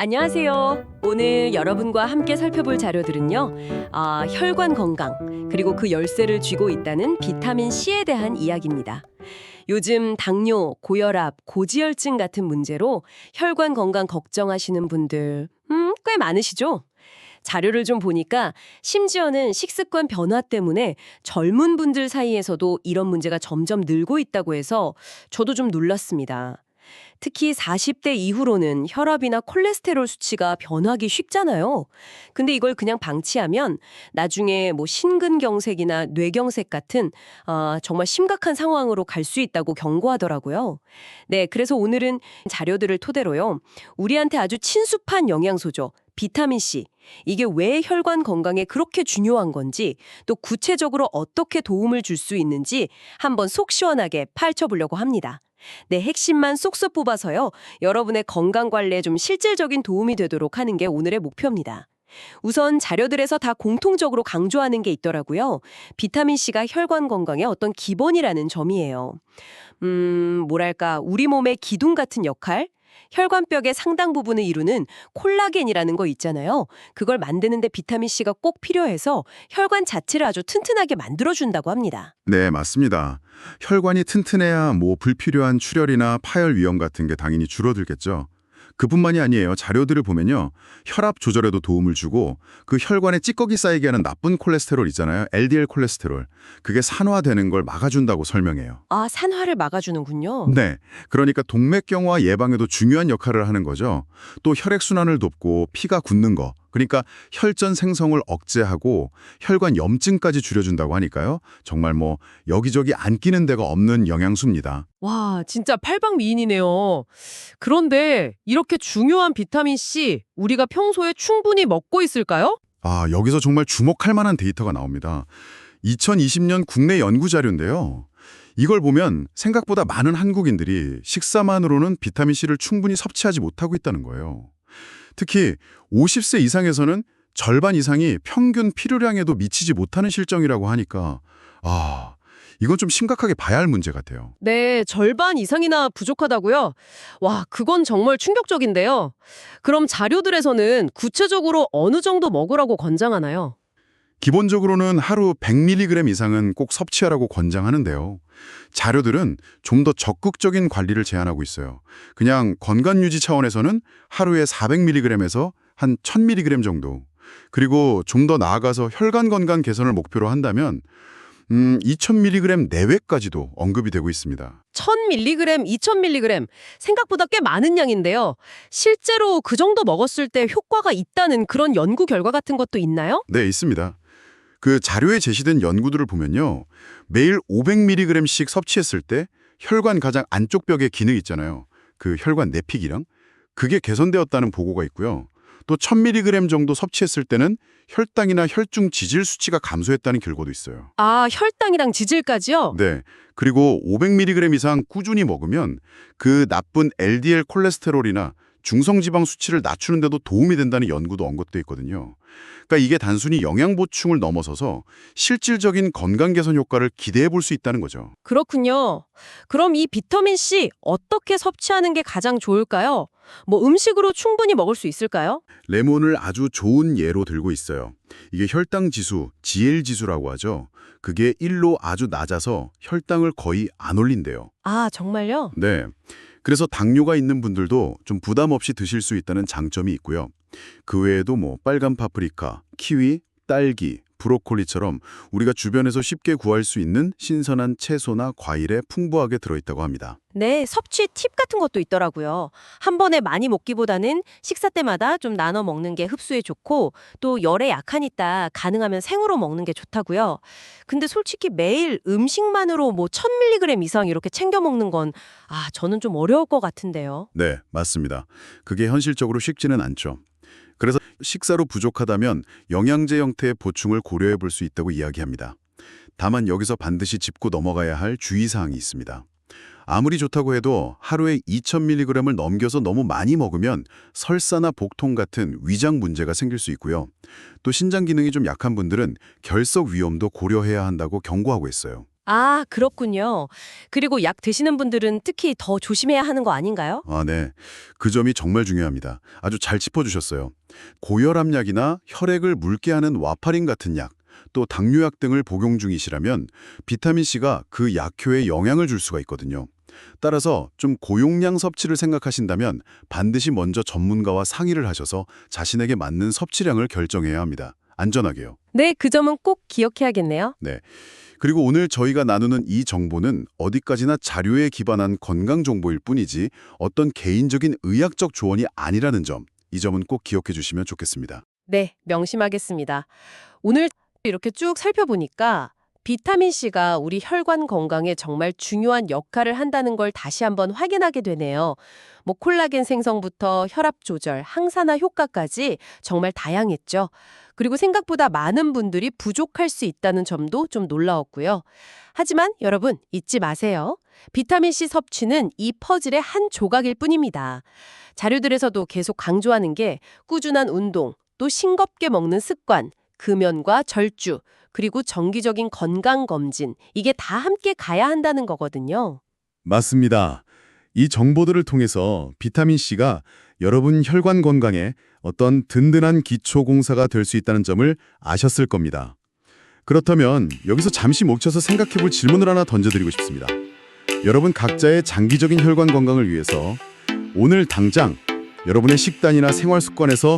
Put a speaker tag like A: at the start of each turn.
A: 안녕하세요. 오늘 여러분과 함께 살펴볼 자료들은요. 혈관 건강, 그리고 그 열쇠를 쥐고 있다는 비타민 C에 대한 이야기입니다. 요즘 당뇨, 고혈압, 고지혈증 같은 문제로 혈관 건강 걱정하시는 분들 꽤 많으시죠? 자료를 좀 보니까 심지어는 식습관 변화 때문에 젊은 분들 사이에서도 이런 문제가 점점 늘고 있다고 해서 저도 좀 놀랐습니다. 특히 40대 이후로는 혈압이나 콜레스테롤 수치가 변하기 쉽잖아요. 근데 이걸 그냥 방치하면 나중에 뭐 심근경색이나 뇌경색 같은 정말 심각한 상황으로 갈 수 있다고 경고하더라고요. 네, 그래서 오늘은 자료들을 토대로요. 우리한테 아주 친숙한 영양소죠. 비타민 C. 이게 왜 혈관 건강에 그렇게 중요한 건지, 또 구체적으로 어떻게 도움을 줄 수 있는지 한번 속 시원하게 파헤쳐보려고 합니다. 네, 핵심만 쏙쏙 뽑아서요. 여러분의 건강 관리에 좀 실질적인 도움이 되도록 하는 게 오늘의 목표입니다. 우선 자료들에서 다 공통적으로 강조하는 게 있더라고요. 비타민C가 혈관 건강의 어떤 기본이라는 점이에요. 뭐랄까, 우리 몸의 기둥 같은 역할? 혈관벽의 상당 부분을 이루는 콜라겐이라는 거 있잖아요. 그걸 만드는데 비타민C가 꼭 필요해서 혈관 자체를 아주 튼튼하게 만들어준다고 합니다.
B: 네, 맞습니다. 혈관이 튼튼해야 불필요한 출혈이나 파열 위험 같은 게 당연히 줄어들겠죠. 그뿐만이 아니에요. 자료들을 보면요. 혈압 조절에도 도움을 주고 그 혈관에 찌꺼기 쌓이게 하는 나쁜 콜레스테롤 있잖아요. LDL 콜레스테롤. 그게 산화되는 걸 막아준다고 설명해요.
A: 산화를 막아주는군요.
B: 네, 그러니까 동맥경화 예방에도 중요한 역할을 하는 거죠. 또 혈액순환을 돕고 피가 굳는 거, 그러니까 혈전 생성을 억제하고 혈관 염증까지 줄여준다고 하니까요. 정말 여기저기 안 끼는 데가 없는 영양소입니다.
C: 와, 진짜 팔방미인이네요. 그런데 이렇게 중요한 비타민 C, 우리가 평소에 충분히 먹고 있을까요?
B: 여기서 정말 주목할 만한 데이터가 나옵니다. 2020년 국내 연구 자료인데요. 이걸 보면 생각보다 많은 한국인들이 식사만으로는 비타민C를 충분히 섭취하지 못하고 있다는 거예요. 특히 50세 이상에서는 절반 이상이 평균 필요량에도 미치지 못하는 실정이라고 하니까 이건 좀 심각하게 봐야 할 문제 같아요.
C: 네, 절반 이상이나 부족하다고요? 와, 그건 정말 충격적인데요. 그럼 자료들에서는 구체적으로 어느 정도 먹으라고 권장하나요?
B: 기본적으로는 하루 100mg 이상은 꼭 섭취하라고 권장하는데요. 자료들은 좀 더 적극적인 관리를 제안하고 있어요. 그냥 건강 유지 차원에서는 하루에 400mg에서 한 1000mg 정도. 그리고 좀 더 나아가서 혈관 건강 개선을 목표로 한다면 2000mg 내외까지도 언급이 되고 있습니다.
C: 1000mg, 2000mg, 생각보다 꽤 많은 양인데요. 실제로 그 정도 먹었을 때 효과가 있다는 그런 연구 결과 같은 것도 있나요?
B: 네, 있습니다. 그 자료에 제시된 연구들을 보면요. 매일 500mg씩 섭취했을 때 혈관 가장 안쪽 벽의 기능 있잖아요. 그 혈관 내피기랑 그게 개선되었다는 보고가 있고요. 또 1000mg 정도 섭취했을 때는 혈당이나 혈중 지질 수치가 감소했다는 결과도 있어요.
C: 혈당이랑 지질까지요?
B: 네. 그리고 500mg 이상 꾸준히 먹으면 그 나쁜 LDL 콜레스테롤이나 중성지방 수치를 낮추는 데도 도움이 된다는 연구도 언급돼 있거든요. 그러니까 이게 단순히 영양 보충을 넘어서서 실질적인 건강 개선 효과를 기대해 볼 수 있다는 거죠.
C: 그렇군요. 그럼 이 비타민 C 어떻게 섭취하는 게 가장 좋을까요? 음식으로 충분히 먹을 수 있을까요?
B: 레몬을 아주 좋은 예로 들고 있어요. 이게 혈당 지수, GL 지수라고 하죠. 그게 1로 아주 낮아서 혈당을 거의 안 올린대요.
C: 정말요?
B: 네. 그래서 당뇨가 있는 분들도 좀 부담 없이 드실 수 있다는 장점이 있고요. 그 외에도 빨간 파프리카, 키위, 딸기, 브로콜리처럼 우리가 주변에서 쉽게 구할 수 있는 신선한 채소나 과일에 풍부하게 들어있다고 합니다.
A: 네, 섭취 팁 같은 것도 있더라고요. 한 번에 많이 먹기보다는 식사 때마다 좀 나눠 먹는 게 흡수에 좋고 또 열에 약하니까 가능하면 생으로 먹는 게 좋다고요. 근데 솔직히 매일 음식만으로 1000mg 이상 이렇게 챙겨 먹는 건 저는 좀 어려울 것 같은데요.
B: 네, 맞습니다. 그게 현실적으로 쉽지는 않죠. 그래서 식사로 부족하다면 영양제 형태의 보충을 고려해 볼 수 있다고 이야기합니다. 다만 여기서 반드시 짚고 넘어가야 할 주의사항이 있습니다. 아무리 좋다고 해도 하루에 2000mg을 넘겨서 너무 많이 먹으면 설사나 복통 같은 위장 문제가 생길 수 있고요. 또 신장 기능이 좀 약한 분들은 결석 위험도 고려해야 한다고 경고하고 있어요.
C: 아, 그렇군요. 그리고 약 드시는 분들은 특히 더 조심해야 하는 거 아닌가요?
B: 아, 네. 그 점이 정말 중요합니다. 아주 잘 짚어주셨어요. 고혈압약이나 혈액을 묽게 하는 와파린 같은 약, 또 당뇨약 등을 복용 중이시라면 비타민C가 그 약효에 영향을 줄 수가 있거든요. 따라서 좀 고용량 섭취를 생각하신다면 반드시 먼저 전문가와 상의를 하셔서 자신에게 맞는 섭취량을 결정해야 합니다. 안전하게요.
C: 네, 그 점은 꼭 기억해야겠네요.
B: 네. 그리고 오늘 저희가 나누는 이 정보는 어디까지나 자료에 기반한 건강 정보일 뿐이지 어떤 개인적인 의학적 조언이 아니라는 점, 이 점은 꼭 기억해 주시면 좋겠습니다.
C: 네, 명심하겠습니다. 오늘 이렇게 쭉 살펴보니까 비타민C가 우리 혈관 건강에 정말 중요한 역할을 한다는 걸 다시 한번 확인하게 되네요. 뭐 콜라겐 생성부터 혈압 조절, 항산화 효과까지 정말 다양했죠. 그리고 생각보다 많은 분들이 부족할 수 있다는 점도 좀 놀라웠고요. 하지만 여러분 잊지 마세요. 비타민C 섭취는 이 퍼즐의 한 조각일 뿐입니다. 자료들에서도 계속 강조하는 게 꾸준한 운동, 또 싱겁게 먹는 습관, 금연과 절주, 그리고 정기적인 건강검진, 이게 다 함께 가야 한다는 거거든요.
B: 맞습니다. 이 정보들을 통해서 비타민C가 여러분 혈관 건강에 어떤 든든한 기초 공사가 될 수 있다는 점을 아셨을 겁니다. 그렇다면 여기서 잠시 멈춰서 생각해 볼 질문을 하나 던져드리고 싶습니다. 여러분 각자의 장기적인 혈관 건강을 위해서 오늘 당장 여러분의 식단이나 생활 습관에서